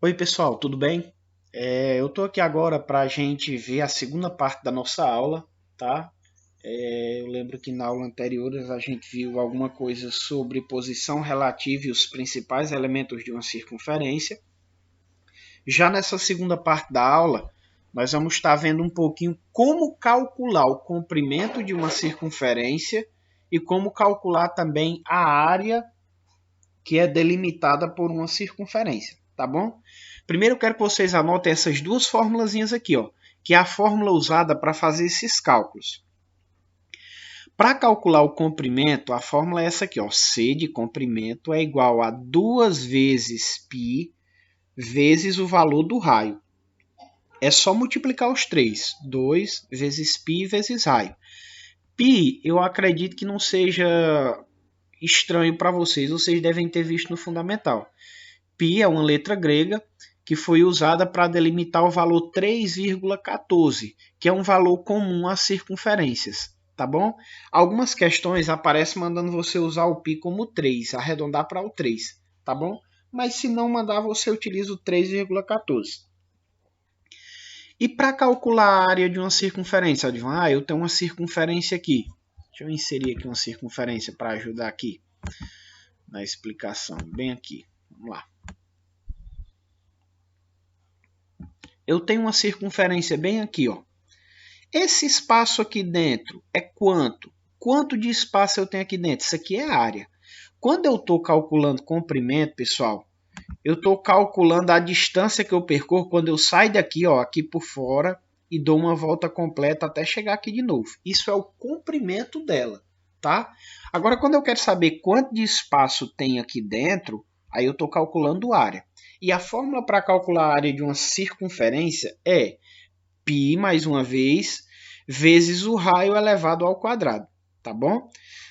Oi, pessoal, tudo bem? Eu estou aqui agora para a gente ver a segunda parte da nossa aula, tá? Eu lembro que na aula anterior a gente viu alguma coisa sobre posição relativa e os principais elementos de uma circunferência. Já nessa segunda parte da aula, nós vamos estar vendo um pouquinho como calcular o comprimento de uma circunferência e como calcular também a área que é delimitada por uma circunferência, tá bom? Primeiro eu quero que vocês anotem essas duas formulazinhas aqui, ó, que é a fórmula usada para fazer esses cálculos. Para calcular o comprimento, a fórmula é essa aqui, ó, C de comprimento é igual a 2 vezes π vezes o valor do raio. É só multiplicar os três, 2 vezes π vezes raio. Π, eu acredito que não seja estranho para vocês devem ter visto no fundamental. Π é uma letra grega que foi usada para delimitar o valor 3,14, que é um valor comum às circunferências, tá bom? Algumas questões aparecem mandando você usar o π como 3, arredondar para o 3, tá bom? Mas se não mandar, você utiliza o 3,14. E para calcular a área de uma circunferência, eu tenho uma circunferência aqui. Deixa eu inserir aqui uma circunferência para ajudar aqui na explicação, bem aqui. Vamos lá. Eu tenho uma circunferência bem aqui, ó. Esse espaço aqui dentro é quanto? Quanto de espaço eu tenho aqui dentro? Isso aqui é a área. Quando eu estou calculando comprimento, pessoal, eu estou calculando a distância que eu percorro quando eu saio daqui, ó, aqui por fora, e dou uma volta completa até chegar aqui de novo. Isso é o comprimento dela, tá? Agora, quando eu quero saber quanto de espaço tem aqui dentro, aí eu estou calculando área. E a fórmula para calcular a área de uma circunferência é π, mais uma vez, vezes o raio elevado ao quadrado, tá bom?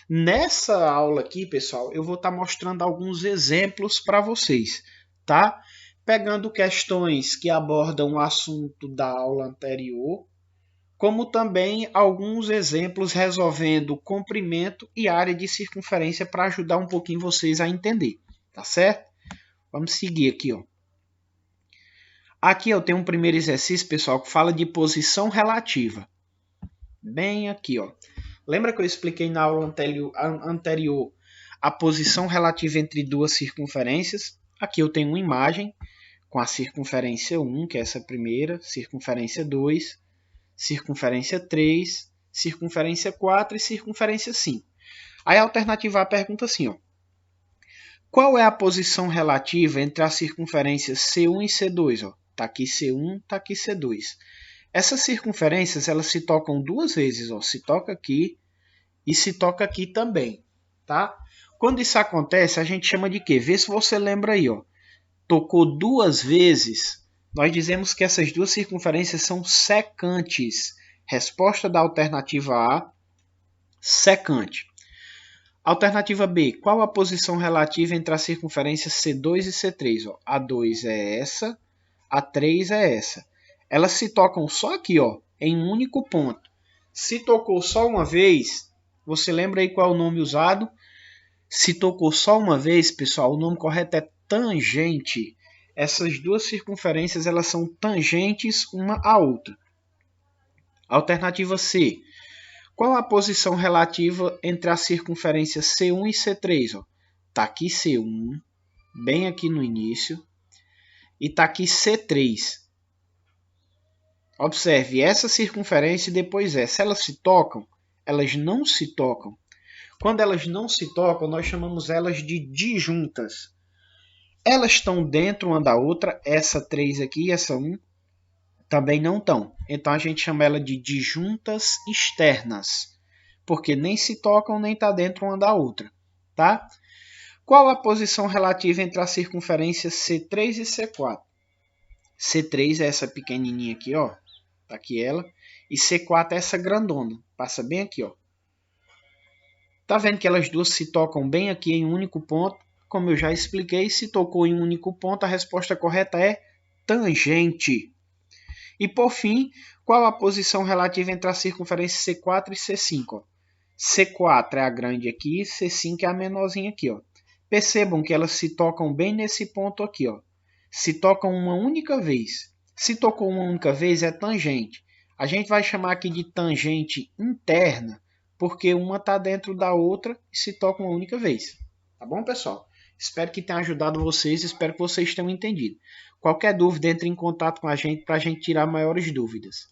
Nessa aula aqui, pessoal, eu vou estar mostrando alguns exemplos para vocês, tá? Pegando questões que abordam o assunto da aula anterior, como também alguns exemplos resolvendo comprimento e área de circunferência para ajudar um pouquinho vocês a entender, tá certo? Vamos seguir aqui, ó. Aqui eu tenho um primeiro exercício, pessoal, que fala de posição relativa. Bem aqui, ó. Lembra que eu expliquei na aula anterior a posição relativa entre duas circunferências? Aqui eu tenho uma imagem com a circunferência 1, que é essa primeira, circunferência 2, circunferência 3, circunferência 4 e circunferência 5. Aí a alternativa A pergunta assim, ó. Qual é a posição relativa entre a circunferência C1 e C2? Ó? Tá aqui C1, tá aqui C2. Essas circunferências elas se tocam duas vezes, ó. Se toca aqui e se toca aqui também, tá? Quando isso acontece, a gente chama de quê? Vê se você lembra aí, ó. Tocou duas vezes, nós dizemos que essas duas circunferências são secantes. Resposta da alternativa A, secante. Alternativa B, qual a posição relativa entre a circunferência C2 e C3? Ó, a 2 é essa, a 3 é essa. Elas se tocam só aqui, ó, em um único ponto. Se tocou só uma vez, você lembra aí qual é o nome usado? Se tocou só uma vez, pessoal, o nome correto é tangente. Essas duas circunferências elas são tangentes uma à outra. Alternativa C. Qual a posição relativa entre a circunferência C1 e C3? Está aqui C1, bem aqui no início, e está aqui C3. Observe essa circunferência e depois essa. Elas se tocam? Elas não se tocam. Quando elas não se tocam, nós chamamos elas de disjuntas. Elas estão dentro uma da outra, essa 3 aqui e essa 1 também não estão. Então a gente chama ela de disjuntas externas, porque nem se tocam nem está dentro uma da outra, tá? Qual a posição relativa entre a circunferência C3 e C4? C3 é essa pequenininha aqui, ó, tá aqui ela, e C4 é essa grandona, passa bem aqui, ó. Tá vendo que elas duas se tocam bem aqui em um único ponto? Como eu já expliquei, se tocou em um único ponto, a resposta correta é tangente. E por fim, qual a posição relativa entre a circunferência C4 e C5? C4 é a grande aqui, C5 é a menorzinha aqui. Ó. Percebam que elas se tocam bem nesse ponto aqui. Ó. se tocam uma única vez. Se tocou uma única vez, é tangente. A gente vai chamar aqui de tangente interna, porque uma está dentro da outra e se toca uma única vez. Tá bom, pessoal? Espero que tenha ajudado vocês, espero que vocês tenham entendido. Qualquer dúvida, entre em contato com a gente para a gente tirar maiores dúvidas.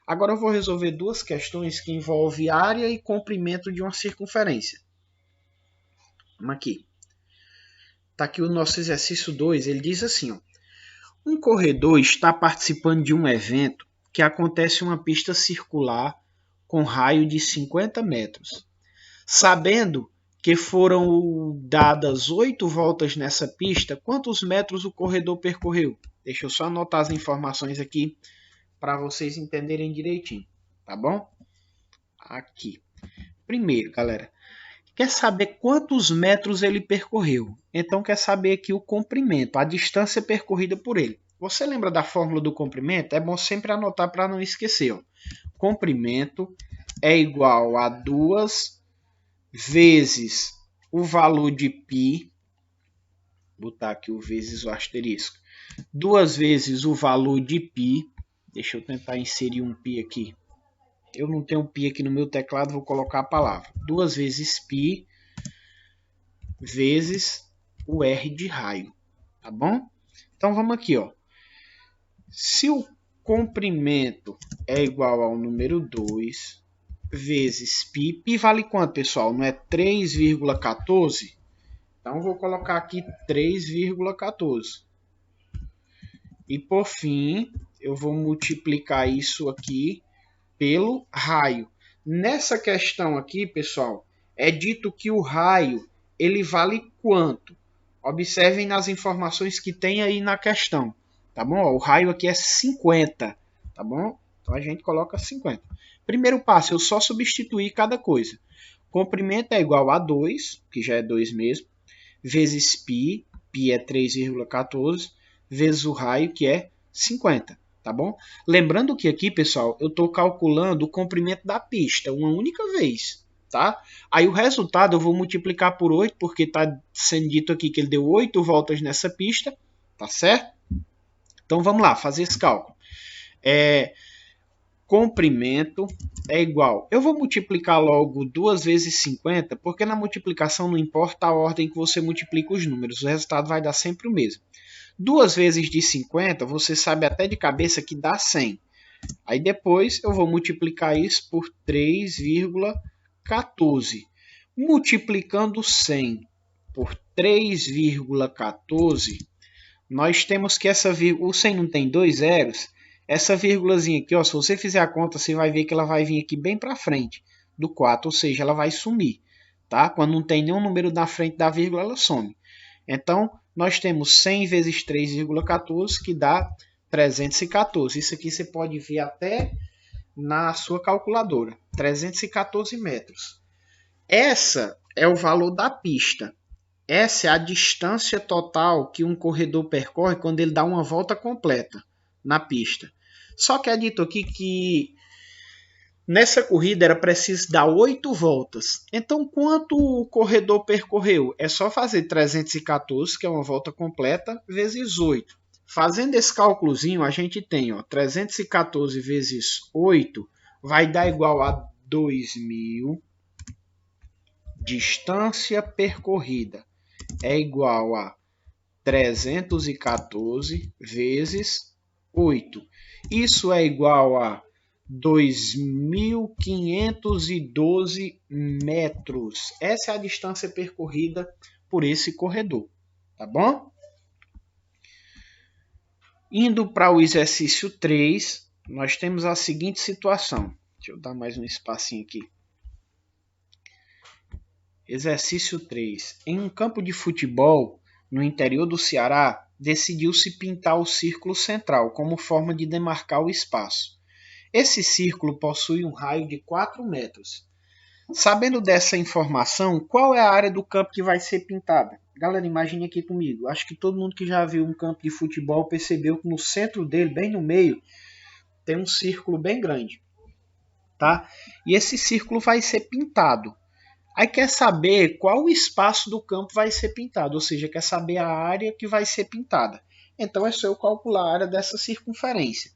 Agora eu vou resolver duas questões que envolvem área e comprimento de uma circunferência. Vamos aqui. Está aqui o nosso exercício 2, ele diz assim, ó, um corredor está participando de um evento que acontece em uma pista circular com raio de 50 metros. Sabendo que foram dadas 8 voltas nessa pista, quantos metros o corredor percorreu? Deixa eu só anotar as informações aqui para vocês entenderem direitinho, tá bom? Aqui. Primeiro, galera, quer saber quantos metros ele percorreu. Então, quer saber aqui o comprimento, a distância percorrida por ele. Você lembra da fórmula do comprimento? É bom sempre anotar para não esquecer. Ó. Comprimento é igual a 2 vezes o valor de π. Vou botar aqui o vezes o asterisco. 2 vezes o valor de π. Deixa eu tentar inserir um π aqui. Eu não tenho π aqui no meu teclado, vou colocar a palavra. 2 vezes π vezes o r de raio. Tá bom? Então vamos aqui, ó. Se o comprimento é igual ao número 2 vezes π, π vale quanto, pessoal? Não é 3,14? Então vou colocar aqui 3,14. E por fim, eu vou multiplicar isso aqui pelo raio. Nessa questão aqui, pessoal, é dito que o raio ele vale quanto? Observem nas informações que tem aí na questão. Tá bom? O raio aqui é 50. Tá bom? Então a gente coloca 50. Primeiro passo, eu só substituir cada coisa. Comprimento é igual a 2, que já é 2 mesmo, vezes π, π é 3,14, vezes o raio, que é 50. Tá bom? Lembrando que aqui, pessoal, eu estou calculando o comprimento da pista uma única vez. Tá? Aí o resultado eu vou multiplicar por 8, porque está sendo dito aqui que ele deu 8 voltas nessa pista. Tá certo? Então vamos lá, fazer esse cálculo. Comprimento é igual. Eu vou multiplicar logo 2 vezes 50, porque na multiplicação não importa a ordem que você multiplica os números, o resultado vai dar sempre o mesmo. 2 vezes de 50, você sabe até de cabeça que dá 100. Aí depois eu vou multiplicar isso por 3,14. Multiplicando 100 por 3,14, nós temos que essa vírgula, o 100 não tem 2 zeros, essa vírgulazinha aqui, ó, se você fizer a conta, você vai ver que ela vai vir aqui bem para frente do 4, ou seja, ela vai sumir. Tá? Quando não tem nenhum número na frente da vírgula, ela some. Então, nós temos 100 vezes 3,14, que dá 314. Isso aqui você pode ver até na sua calculadora. 314 metros. Essa é o valor da pista. Essa é a distância total que um corredor percorre quando ele dá uma volta completa na pista. Só que é dito aqui que nessa corrida era preciso dar 8 voltas. Então, quanto o corredor percorreu? É só fazer 314, que é uma volta completa, vezes 8. Fazendo esse cálculozinho, a gente tem, ó, 314 vezes 8 vai dar igual a 2.000. Distância percorrida é igual a 314 vezes 8. Isso é igual a 2.512 metros. Essa é a distância percorrida por esse corredor. Tá bom? Indo para o exercício 3, nós temos a seguinte situação. Deixa eu dar mais um espacinho aqui. Exercício 3. Em um campo de futebol, no interior do Ceará, decidiu-se pintar o círculo central como forma de demarcar o espaço. Esse círculo possui um raio de 4 metros. Sabendo dessa informação, qual é a área do campo que vai ser pintada? Galera, imagine aqui comigo. Acho que todo mundo que já viu um campo de futebol percebeu que no centro dele, bem no meio, tem um círculo bem grande. Tá? E esse círculo vai ser pintado. Aí quer saber qual o espaço do campo vai ser pintado, ou seja, quer saber a área que vai ser pintada. Então é só eu calcular a área dessa circunferência.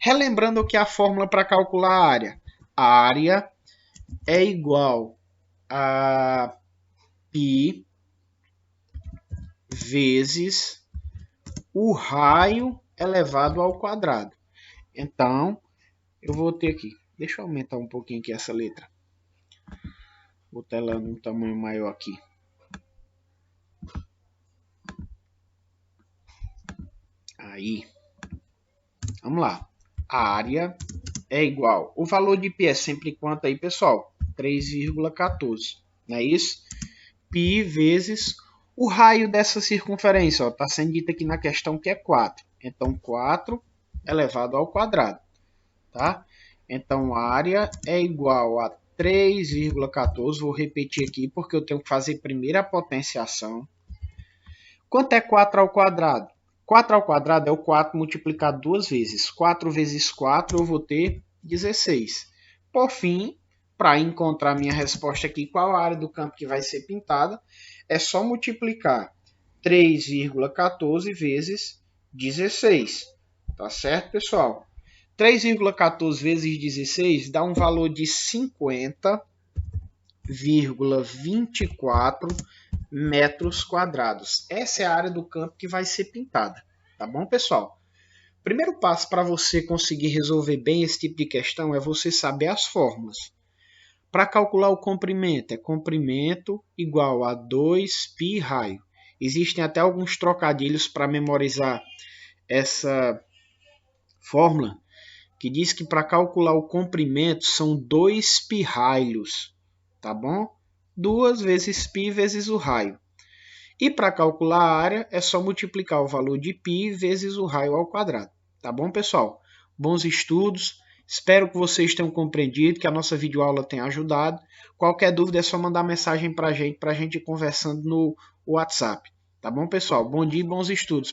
Relembrando que a fórmula para calcular a área é igual a π vezes o raio elevado ao quadrado. Então, eu vou ter aqui, deixa eu aumentar um pouquinho aqui essa letra. Vou telando um tamanho maior aqui. Aí, vamos lá. A área é igual. O valor de π é sempre quanto aí, pessoal? 3,14. Não é isso? Π vezes o raio dessa circunferência. Está sendo dito aqui na questão que é 4. Então, 4 elevado ao quadrado. Tá? Então, a área é igual a 3,14. Vou repetir aqui porque eu tenho que fazer primeiro a potenciação. Quanto é 4 ao quadrado? 4 ao quadrado é o 4 multiplicado duas vezes. 4 vezes 4 eu vou ter 16. Por fim, para encontrar minha resposta aqui, qual a área do campo que vai ser pintada, é só multiplicar 3,14 vezes 16. Tá certo, pessoal? 3,14 vezes 16 dá um valor de 50,24 metros quadrados. Essa é a área do campo que vai ser pintada. Tá bom, pessoal? Primeiro passo para você conseguir resolver bem esse tipo de questão é você saber as fórmulas. Para calcular o comprimento, é comprimento igual a 2π raio. Existem até alguns trocadilhos para memorizar essa fórmula, que diz que para calcular o comprimento são 2π raios, tá bom? 2 vezes π vezes o raio. E para calcular a área é só multiplicar o valor de π vezes o raio ao quadrado. Tá bom, pessoal? Bons estudos. Espero que vocês tenham compreendido, que a nossa videoaula tenha ajudado. Qualquer dúvida é só mandar mensagem para a gente ir conversando no WhatsApp. Tá bom, pessoal? Bom dia e bons estudos.